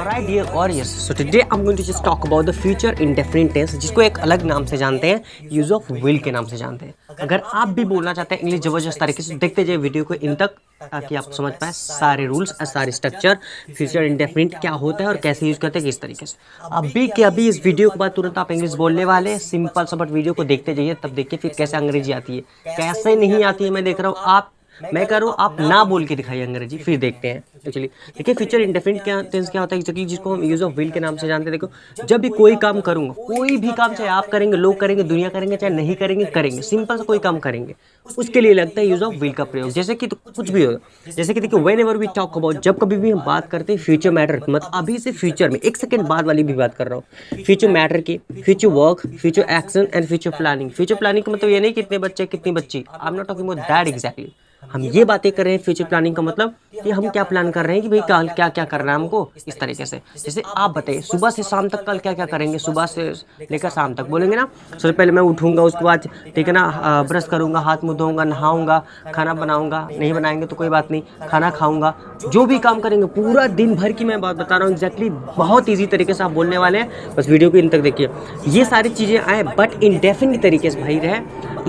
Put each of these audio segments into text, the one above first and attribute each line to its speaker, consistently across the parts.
Speaker 1: Alright dear audience, so today I'm going to just talk about the future indefinite tense, जिसको एक अलग नाम से जानते हैं, यूज ऑफ विल के नाम से जानते हैं। अगर आप भी बोलना चाहते हैं इंग्लिश जबरदस्त तरीके से, देखते जाइए वीडियो को इन तक ताकि आप समझ पाए सारे रूल्स और सारे स्ट्रक्चर, फ्यूचर इंडेफिनिट क्या होता है और कैसे यूज करते हैं, किस तरीके से। अभी के अभी इस वीडियो के बाद तुरंत आप इंग्लिश बोलने वाले हैं। सिंपल सा, बट वीडियो को देखते जाइए, तब देखिए फिर कैसे अंग्रेजी आती है, कैसे नहीं आती है मैं देख रहा हूँ। मैं कह रहा हूँ आप ना बोल के दिखाइए अंग्रेजी, फिर देखते हैं। तो चलिए देखिए, फ्यूचर इंडेफिनिट टेंस क्या होता है एक्चुअली, जिसको हम यूज ऑफ विल के नाम से जानते हैं। देखो, जब भी कोई काम करूंगा, कोई भी काम, चाहे आप करेंगे, लोग करेंगे, दुनिया करेंगे, चाहे नहीं करेंगे, करेंगे, सिंपल सा कोई काम करेंगे, उसके लिए लगता है यूज ऑफ विल का प्रयोग। जैसे कि तो कुछ भी हो, जैसे कि देखिए, whenever we talk about, जब कभी भी हम बात करते हैं फ्यूचर मैटर, मतलब अभी से फ्यूचर में, एक सेकंड बाद वाली भी बात कर रहा हूँ, फ्यूचर मैटर की, future work, future action and future planning. Future planning का मतलब ये नहीं कितने बच्चे कितनी बच्ची, I am not talking about that exactly. हम ये बातें कर रहे हैं फ्यूचर प्लानिंग का मतलब कि हम क्या प्लान कर रहे हैं कि भाई कल क्या क्या करना है हमको, इस तरीके से। जैसे आप बताइए सुबह से शाम तक कल क्या क्या करेंगे, सुबह से लेकर शाम तक बोलेंगे ना। सबसे पहले मैं उठूंगा, उसके बाद ठीक है ना, ब्रश करूंगा, हाथ मुंह धोऊंगा, नहाऊंगा, खाना बनाऊंगा, नहीं बनाएंगे तो कोई बात नहीं, खाना खाऊंगा, जो भी काम करेंगे पूरा दिन भर की मैं बात बता रहा हूँ एग्जैक्टली, बहुत ईजी तरीके से आप बोलने वाले हैं। बस वीडियो को इन तक देखिए, ये सारी चीज़ें आए बट इंडेफिनिट तरीके से भाई रहे।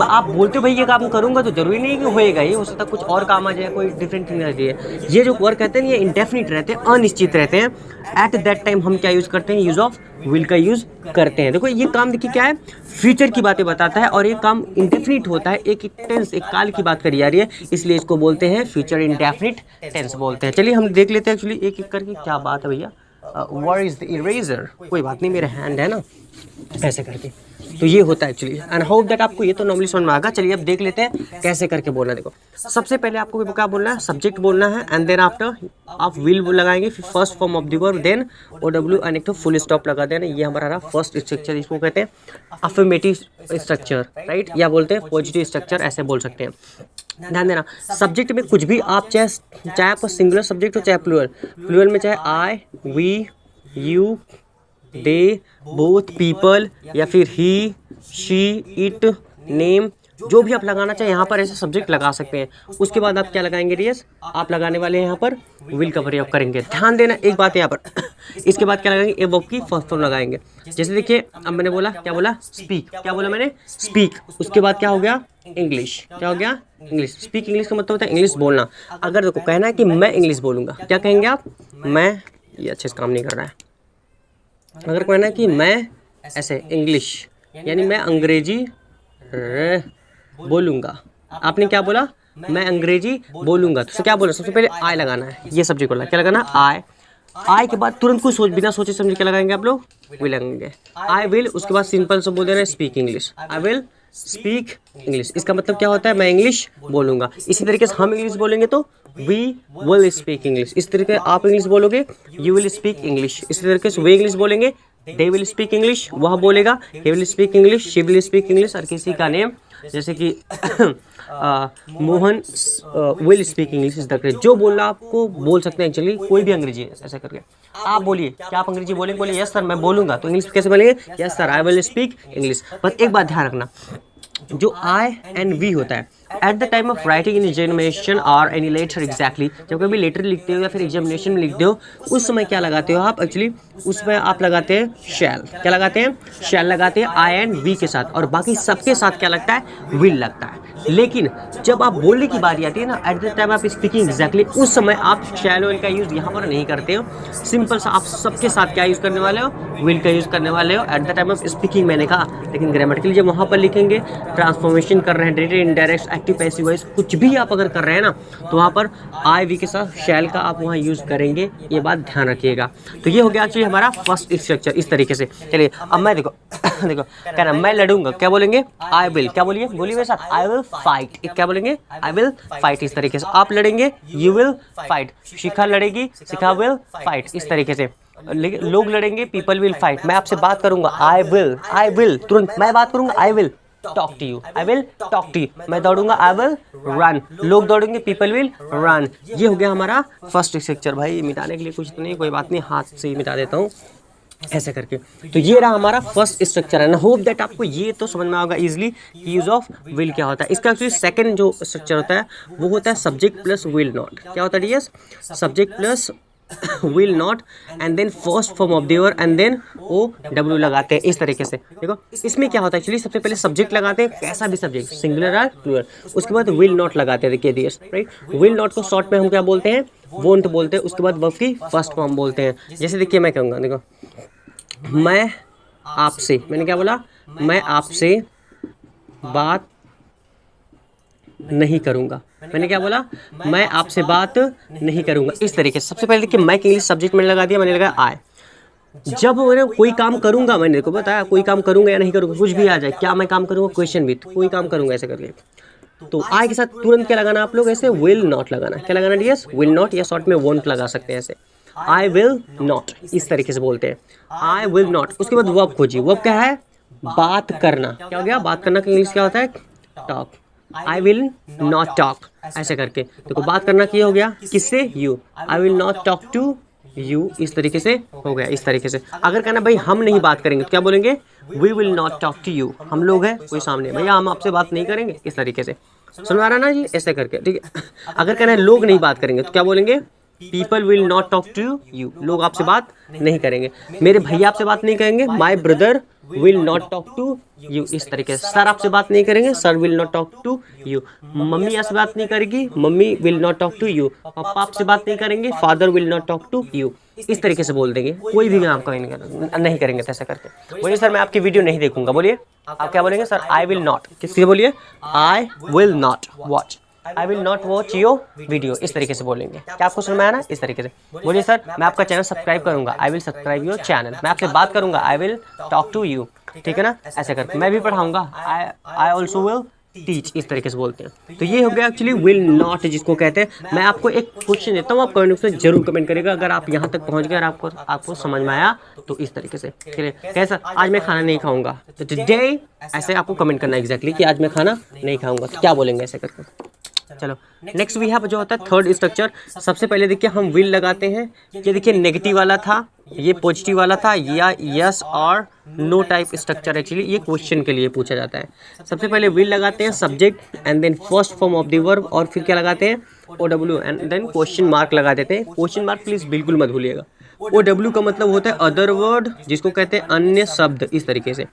Speaker 1: आप बोलते हो भाई ये काम करूंगा तो जरूरी नहीं कि होएगा, ये हो सकता है कुछ और काम आ जाए, कोई डिफरेंट थिंग आ जाए। ये जो वर्क कहते हैं ये इंडेफिनिट रहते हैं, अनिश्चित रहते हैं। एट दैट टाइम हम क्या यूज करते हैं, यूज ऑफ विल का यूज करते हैं। देखो ये काम देखिए क्या है, फ्यूचर की बातें बताता है और ये काम इंडेफिनिट होता है, एक टेंस, एक काल की बात करी जा रही है, इसलिए इसको बोलते हैं फ्यूचर इंडेफिनिट टेंस बोलते हैं। चलिए हम देख लेते हैं एक्चुअली एक एक करके क्या बात है भैया। वेयर इज द इरेजर, कोई बात नहीं, मेरा हैंड है ना, ऐसे करके। तो ये होता है एक्चुअली, एंड होप दैट आपको ये तो नॉर्मली समझ में आएगा। चलिए अब देख लेते हैं कैसे करके बोलना। देखो, सबसे पहले आपको क्या बोलना है, सब्जेक्ट बोलना है, एंड देन आफ्टर आप विल लगाएंगे, फिर first form of the verb, then OW and एक तो फुल स्टॉप लगा देना। ये हमारा रहा फर्स्ट स्ट्रक्चर, इसको कहते हैं अफर्मेटिव स्ट्रक्चर, राइट, या बोलते हैं पॉजिटिव स्ट्रक्चर, ऐसे बोल सकते हैं। ध्यान देना, सब्जेक्ट में कुछ भी आप चाहे आपका सिंगुलर सब्जेक्ट हो चाहे प्लूरल, प्लूरल में चाहे I, we, you, they, both, people, या फिर ही, शी, इट, नेम, जो भी आप लगाना चाहें यहाँ पर ऐसे सब्जेक्ट लगा सकते हैं। उसके बाद आप क्या लगाएंगे, रियस, आप लगाने वाले हैं यहाँ पर विल का प्रयोग करेंगे। ध्यान देना एक बात यहाँ पर इसके बाद क्या लगाएंगे, ए वर्ब की फर्स्ट फॉर्म लगाएंगे। जैसे देखिए, अब मैंने बोला, क्या बोला, स्पीक, क्या बोला मैंने, स्पीक। उसके बाद क्या हो गया, इंग्लिश, क्या हो गया, इंग्लिश। स्पीक इंग्लिश का मतलब होता है इंग्लिश बोलना। अगर देखो कहना है कि मैं इंग्लिश बोलूँगा, क्या कहेंगे आप, मैं, ये अच्छे से काम नहीं कर रहा है। अगर कहना है कि मैं ऐसे इंग्लिश, यानी मैं अंग्रेजी बोलूँगा, आपने क्या बोला, मैं अंग्रेजी बोलूँगा, तो क्या बोला, सबसे पहले आई लगाना है, ये सब्जेक्ट बोला, क्या लगाना, आई। आई के बाद तुरंत कुछ बिना सोचे समझे क्या लगाएंगे आप लोग, विल लगाएंगे, आई विल। उसके बाद सिंपल से बोल देना speak English, I will speak English. इसका मतलब क्या होता है, मैं इंग्लिश बोलूँगा। इसी तरीके से हम इंग्लिश बोलेंगे तो वी विल स्पीक इंग्लिश। इस तरीके आप इंग्लिश बोलोगे, यू विल स्पीक इंग्लिश। इसी तरीके से वे इंग्लिश बोलेंगे, दे विल स्पीक इंग्लिश, वह बोलेगा he will speak English, she will speak English. और किसी का नेम जैसे कि Mohan will speak English is the great, जो बोलना आपको बोल सकते हैं एक्चुअली, कोई भी अंग्रेजी ऐसा करके आप बोलिए। क्या आप अंग्रेजी बोलेंगे, बोलिए यस सर मैं बोलूँगा, तो इंग्लिश कैसे बोलेंगे, yes sir I will speak English. बस एक बात ध्यान रखना, जो आई एंड वी होता है at the time of writing in examination और एनी लेटर, एग्जैक्टली जब कभी लेटर लिखते हो या फिर एग्जामिनेशन में लिखते हो, उस समय क्या लगाते हो आप एक्चुअली, उसमें आप लगाते हैं शैल। क्या लगाते हैं, शैल लगाते हैं आई एंड वी के साथ, और बाकी सबके साथ क्या लगता है, विल लगता है। लेकिन जब आप बोलने की बारी आती है ना, एट द टाइम आप स्पीकिंग एग्जैक्टली, उस समय आप शैल विल का यूज़ यहाँ पर नहीं करते हो। सिंपल सा आप सबके साथ क्या यूज़ करने वाले हो, विल का यूज़ करने वाले हो at the time of speaking, मैंने कहा। लेकिन ग्रामेटिकली जब वहाँ पर लिखेंगे, ट्रांसफॉर्मेशन कर रहे हैं, direct, indirect, active, passive voice, कुछ भी आप अगर कर रहे हैं ना, तो वहाँ पर आई वी के साथ शैल का आप वहाँ यूज़ करेंगे, ये बात ध्यान रखिएगा। तो ये हो गया एक्चुअली हमारा फर्स्ट स्ट्रक्चर, इस तरीके से। चलिए अब मैं देखो देखो क्या ना, मैं लड़ूंगा, क्या बोलेंगे, आई विल, क्या बोलिए, बोलिए मेरे साथ, आई विल फाइट। क्या बोलेंगे, आई विल फाइट। इस तरीके से आप लड़ेंगे, यू विल फाइट। शिखा लड़ेगी, शिखा विल फाइट। इस तरीके से लोग लड़ेंगे, पीपल विल फाइट। मैं आपसे बात करूंगा, आई विल, तुरंत मैं बात करूंगा, I will talk to you, I will talk to you. मैं दौड़ूंगा, आई विल रन। लोग दौड़ेंगे, पीपल विल रन। ये हो गया हमारा फर्स्ट स्ट्रक्चर। भाई मिटाने के लिए कुछ तो नहीं, कोई बात नहीं, हाथ से ही मिटा देता हूँ ऐसे करके। तो ये रहा हमारा फर्स्ट स्ट्रक्चर है ना। होप दैट आपको ये तो समझ में आएगा इजीली यूज ऑफ विल क्या होता है। इसका एक्चुअली सेकंड जो स्ट्रक्चर होता है वो होता है सब्जेक्ट प्लस विल नॉट। क्या होता है, subject plus will not and then first form of the verb and then O W लगाते हैं इस तरीके से। देखो इसमें क्या होता है एक्चुअली, सबसे पहले सब्जेक्ट लगाते हैं, कैसा भी सब्जेक्ट, सिंगुलर और प्लूरल, उसके बाद विल नॉट लगाते हैं। देखिए दिस राइट, विल नॉट को शॉर्ट में हम क्या बोलते हैं, वोंट बोलते हैं। उसके बाद वर्ब की फर्स्ट फॉर्म बोलते हैं। जैसे देखिए मैं कहूँगा, देखो मैं आपसे, मैंने क्या बोला, मैं आपसे बात नहीं करूँगा। मैंने क्या बोला, मैं आपसे बात नहीं करूँगा इस तरीके से। सबसे पहले देखिए मैं के इंग्लिश सब्जेक्ट मैंने लगा दिया, मैंने लगाया आई। जब मैंने कोई काम करूँगा, मैंने देखो बताया कोई काम करूँगा या नहीं करूँगा, कुछ भी आ जाए, क्या मैं काम करूँगा, क्वेश्चन विथ कोई काम करूँगा ऐसे करके, तो आई के साथ तुरंत क्या लगाना आप लोग, ऐसे विल नॉट लगाना। क्या लगाना डियर्स, विल नॉट, या शॉर्ट में वोंट लगा सकते हैं ऐसे। आई विल नॉट इस तरीके से बोलते हैं, आई विल नॉट। उसके बाद वर्ब खोजिए, वर्ब क्या है, बात करना। क्या हो गया, बात करना का इंग्लिश क्या होता है, talk. I will not talk ऐसे करके, देखो बात करना क्या हो गया, किससे, you. I will not talk to you इस तरीके से हो गया, इस तरीके से। अगर कहना भाई हम नहीं बात करेंगे तो क्या बोलेंगे, we will not talk to you. हम लोग हैं कोई सामने, भैया हम आपसे बात नहीं करेंगे इस तरीके से। समझ आ रहा ना जी, ऐसे करके, ठीक है। अगर कहना है लोग नहीं बात करेंगे तो क्या बोलेंगे, people will not talk to you. लोग आपसे बात नहीं करेंगे। मेरे भैया आपसे बात नहीं करेंगे, my brother will not talk to you इस तरीके से। सर आपसे बात नहीं करेंगे, sir will not talk to you. Mummy आपसे बात नहीं करेगी, mummy will not talk to you. पापा आपसे बात नहीं करेंगे, father will not talk to you. इस तरीके से बोल देंगे, कोई भी काम नहीं करेंगे ऐसा करके। बोलिए सर मैं आपकी वीडियो नहीं देखूंगा, बोलिए आप क्या बोलेंगे, सर आई विल नॉट, किससे बोलिए, I will not watch, I will not watch your video इस तरीके से बोलेंगे। क्या आपको समझ में आया ना, इस तरीके से बोलिए सर मैं आपका चैनल सब्सक्राइब करूंगा, I will subscribe your channel. मैं आपसे बात करूंगा, I will talk to you, ठीक है ना, ऐसे करके। मैं भी पढ़ाऊंगा, आई ऑल्सो विल टीच इस तरीके से बोलते हैं। तो ये हो गया एक्चुअली विल नॉट जिसको कहते हैं। मैं आपको एक क्वेश्चन देता हूँ, आप कमेंट में जरूर कमेंट करेगा अगर आप यहाँ तक पहुँच गए और आपको समझ में आया तो इस तरीके से। कैसा, आज मैं खाना नहीं खाऊंगा, तो टुडे ऐसे आपको कमेंट करना एग्जैक्टली कि आज मैं खाना नहीं खाऊंगा, तो क्या बोलेंगे ऐसे करके। चलो नेक्स्ट वी हैव जो होता है थर्ड स्ट्रक्चर। सबसे पहले देखिए हम विल लगाते हैं। ये देखिए नेगेटिव वाला था, ये पॉजिटिव वाला था, या यस और नो टाइप स्ट्रक्चर। एक्चुअली ये क्वेश्चन के लिए पूछा जाता है। सबसे पहले विल लगाते हैं, subject and then first form of the verb, और फिर क्या लगाते हैं, O W and then question mark लगा देते हैं। क्वेश्चन मार्क प्लीज बिल्कुल मत भूलिएगा। ओ डब्ल्यू का मतलब होता है अदर वर्ड, जिसको कहते हैं अन्य शब्द इस तरीके से।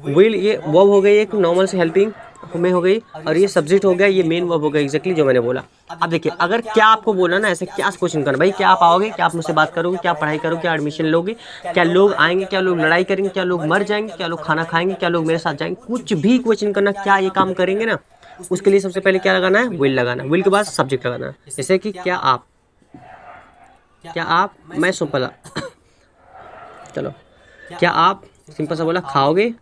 Speaker 1: विल ये वर्ब हो गई एक नॉर्मल से हेल्पिंग में हो गई, और ये सब्जेक्ट हो गया, ये मेन वर्ब हो गया एग्जैक्टली जो मैंने बोला। अब देखिए अगर क्या आपको बोला ना ऐसे, क्या क्वेश्चन करना, भाई क्या आप आओगे, क्या आप मुझसे बात करोगे, क्या पढ़ाई करोगे, क्या एडमिशन लोगे, क्या लोग आएंगे, क्या लोग लड़ाई करेंगे, क्या लोग मर जाएंगे, क्या लोग खाना खाएंगे, क्या लोग मेरे साथ जाएंगे, कुछ भी क्वेश्चन करना, क्या ये काम करेंगे ना, उसके लिए सबसे पहले क्या लगाना है, विल लगाना। विल के बाद सब्जेक्ट लगाना है। जैसे कि क्या आप, मैं सिंपल चलो क्या आप सिंपल सा बोला खाओगे,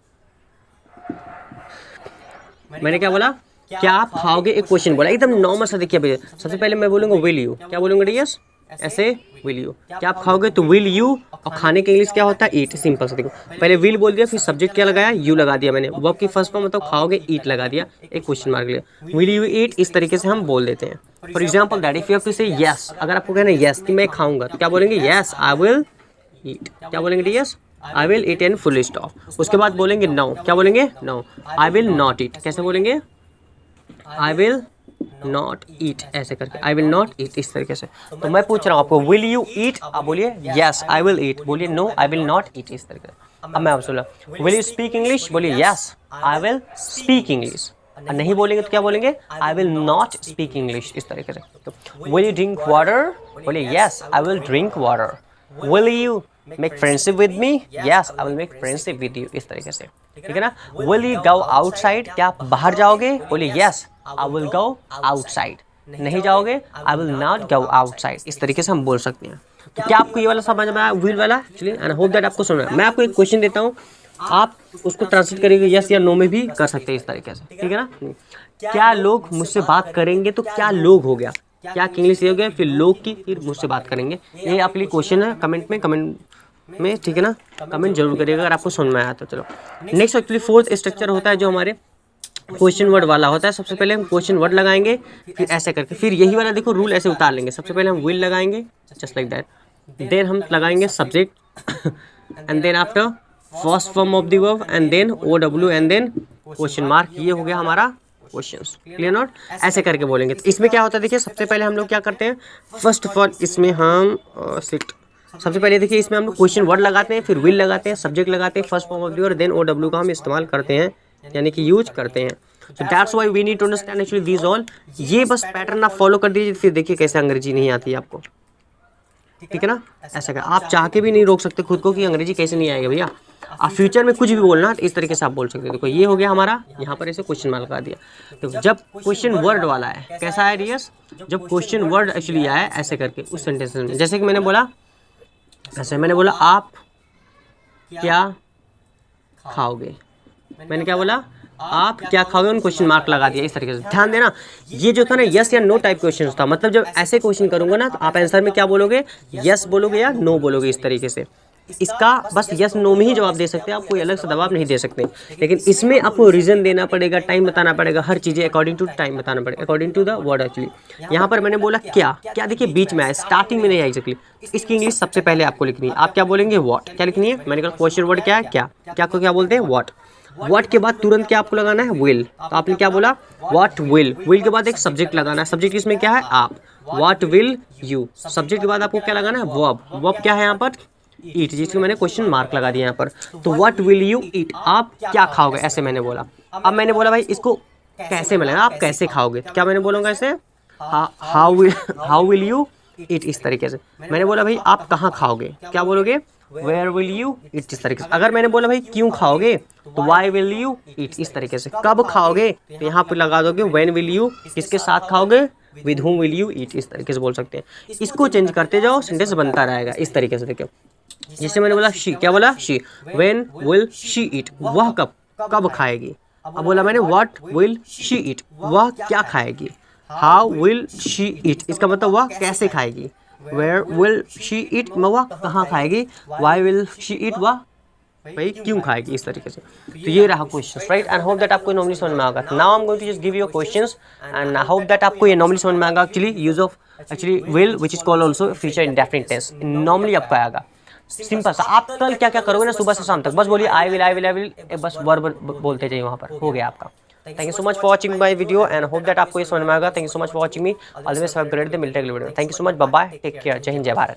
Speaker 1: मैंने क्या बोला, क्या आप खाओगे, एक क्वेश्चन बोला एकदम नॉर्मल सा। देखिए भैया सबसे पहले मैं बोलूँगा विल यू, क्या बोलूँगा डियर्स, ऐसे विल यू, क्या आप खाओगे, तो विल यू। और खाने के इंग्लिश क्या होता है, ईट। सिंपल सा देखो, पहले विल बोल दिया, फिर सब्जेक्ट क्या लगाया, यू लगा दिया मैंने, वर्ब की फर्स्ट फॉर्म मतलब खाओगे, ईट लगा दिया, एक क्वेश्चन मार्क लिया, विल यू ईट, इस तरीके से हम बोल देते हैं। For example that if you have to say yes, अगर आपको कहना है यस कि मैं खाऊंगा, तो क्या बोलेंगे, यस आई विल ईट। क्या बोलेंगे dears, I will eat and full stop. उसके बाद बोलेंगे नो, क्या बोलेंगे, no I will not eat. कैसे बोलेंगे, आई विल नॉट ईट, ऐसे करके आई विल नॉट ईट इस तरीके से। तो मैं पूछ रहा हूँ आपको, विल यू ईट, आप बोलिए यस आई विल ईट, बोलिए no I will not eat इस तरीके से। अब मैं आपसे बोला विल यू स्पीक इंग्लिश, बोलिए yes I will speak English. नहीं बोलेंगे तो क्या बोलेंगे, I will not speak English इस तरीके से। तो विल यू ड्रिंक वाटर, बोलिए yes I will drink water. Will you make friendship with me, yes I will make friendship with you इस तरीके से, ठीक है ना। विल यू गो आउटसाइड, क्या आप बाहर जाओगे, बोलिए yes I will go outside. नहीं जाओगे, आई विल नॉट गो आउटसाइड इस तरीके से हम बोल सकते हैं। तो क्या आपको ये वाला समझ में आया, विल वाला एक्चुअली, एंड होप दैट आपको सुना। मैं आपको एक क्वेश्चन देता हूँ, आप उसको ट्रांसलेट करेंगे यस या नो में भी कर सकते हैं इस तरीके से, ठीक है ना। क्या लोग मुझसे बात करेंगे, तो क्या लोग हो गया, क्या इंग्लिश ये हो गया, फिर लोग की, फिर मुझसे बात करेंगे। ये आपके लिए क्वेश्चन है, कमेंट में ठीक है ना, कमेंट जरूर करिएगा अगर आपको समझ में आया तो। चलो नेक्स्ट एक्चुअली फोर्थ स्ट्रक्चर होता है जो हमारे क्वेश्चन वर्ड वाला होता है। सबसे पहले हम क्वेश्चन वर्ड लगाएंगे, फिर ऐसे करके, फिर यही वाला देखो रूल ऐसे उतार लेंगे। सबसे पहले हम विल लगाएंगे जस्ट लाइक दैट, देन हम लगाएंगे subject and then after first form of the verb and then O W and then question mark. ये हो गया हमारा क्वेश्चंस, क्लियर नॉट, ऐसे करके बोलेंगे। तो इसमें क्या होता है देखिए, सबसे पहले हम लोग क्या करते हैं, फर्स्ट ऑफ ऑल इसमें हम सबसे पहले देखिए इसमें हम लोग क्वेश्चन वर्ड लगाते हैं, फिर विल लगाते हैं, सब्जेक्ट लगाते हैं, first form of the word, then OW का हम इस्तेमाल करते हैं, यानी कि यूज करते हैं। So that's why we need to understand actually these all. ये बस पैटर्न आप फॉलो कर दीजिए, फिर देखिए कैसे अंग्रेजी नहीं आती है आपको, ठीक है ना। ऐसा कर आप चाह के भी नहीं रोक सकते खुद को कि अंग्रेजी कैसे नहीं आएगा भैया। आप फ्यूचर में कुछ भी बोलना तो इस तरीके से आप बोल सकते हो। देखो ये हो गया हमारा, यहाँ पर ऐसे क्वेश्चन मार्क लगा दिया। तो जब क्वेश्चन वर्ड वाला है, कैसा है डियर्स, जब क्वेश्चन वर्ड एक्चुअली आया ऐसे करके उस सेंटेंस में, जैसे कि मैंने बोला, ऐसे मैंने बोला आप क्या खाओगे, मैंने क्या बोला, आप क्या खाओगे, उन क्वेश्चन मार्क लगा दिया इस तरीके से। ध्यान देना, ये जो था ना यस या नो टाइप क्वेश्चन था, मतलब जब ऐसे क्वेश्चन करूंगा ना तो आप आंसर में क्या बोलोगे, यस बोलोगे या नो बोलोगे, इस तरीके से। इसका बस यस नो में ही जवाब दे सकते हैं आप, कोई अलग से जवाब नहीं दे सकते। लेकिन इसमें आपको रीजन देना पड़ेगा, टाइम बताना पड़ेगा, हर चीज़ें अकॉर्डिंग टू टाइम बताना पड़ेगा, according to the word actually. यहाँ पर मैंने बोला क्या, क्या देखिए बीच में आया, स्टार्टिंग में नहीं आई एक्चुअली। इसकी इंग्लिश सबसे पहले आपको लिखनी है, आप क्या बोलेंगे, व्हाट, क्या लिखनी है, मैंने कहा क्वेश्चन वर्ड क्या है, क्या, क्या को क्या बोलते हैं, व्हाट। व्हाट के बाद तुरंत क्या आपको लगाना है, विल, तो आपने क्या बोला, व्हाट विल। विल के बाद एक सब्जेक्ट लगाना है, सब्जेक्ट इसमें क्या है, आप, व्हाट विल यू। सब्जेक्ट के बाद आपको क्या लगाना है, वर्ब, वर्ब क्या है यहाँ पर, ईट, जिसको मैंने क्वेश्चन मार्क लगा दिया यहाँ पर। तो व्हाट विल यू ईट, आप क्या खाओगे, ऐसे मैंने बोला। अब मैंने बोला भाई इसको कैसे मिलेगा, आप कैसे खाओगे, क्या मैंने बोलूँगा ऐसे, हाउ विल यू ईट, इस तरीके से। मैंने बोला भाई आप कहाँ खाओगे, क्या बोलोगे, वेयर विल यू ईट, इस तरीके से। अगर मैंने बोला भाई क्यों खाओगे, तो वाई विल यू ईट, इस तरीके से। कब खाओगे, तो यहाँ पर लगा दोगे व्हेन विल यू, किसके साथ खाओगे, with whom will you eat, इस तरीके से बोल सकते हैं। इसको चेंज करते जाओ, सेंटेंस बनता रहेगा इस तरीके से। देखिए जैसे मैंने बोला शी, क्या बोला, शी, व्हेन विल शी ईट, वह कब, कब खाएगी। अब बोला मैंने व्हाट विल शी ईट, वह क्या खाएगी। हाउ विल शी ईट, इसका मतलब वह कैसे खाएगी। वेयर विल शी ईट, वह कहाँ खाएगी। वाई विल शी ईट, वह भाई क्यों खाएगी, इस तरीके से। तो ये रहा questions, right, and hope that आपको नॉर्मली समझ में आएगा। Now I am going to just give you questions and I hope that आपको ये नॉर्मली समझ में आएगा। Actually use of actually will which is called also future indefinite tense, normally आपको आएगा। सिंपल सा, आप कल क्या क्या करोगे ना, सुबह से शाम तक बस बोलिए I will I will I will, बस वर्ब बोलते जाइए, वहाँ पर हो गया आपका। Thank you so much for watching my video and hope that आपको ये समझ में आएगा। Thank you so much for watching me, always have great day, मिलते हैं अगले वीडियो में। Thank you so much, bye bye, take care, Jai Hind, जय भारत।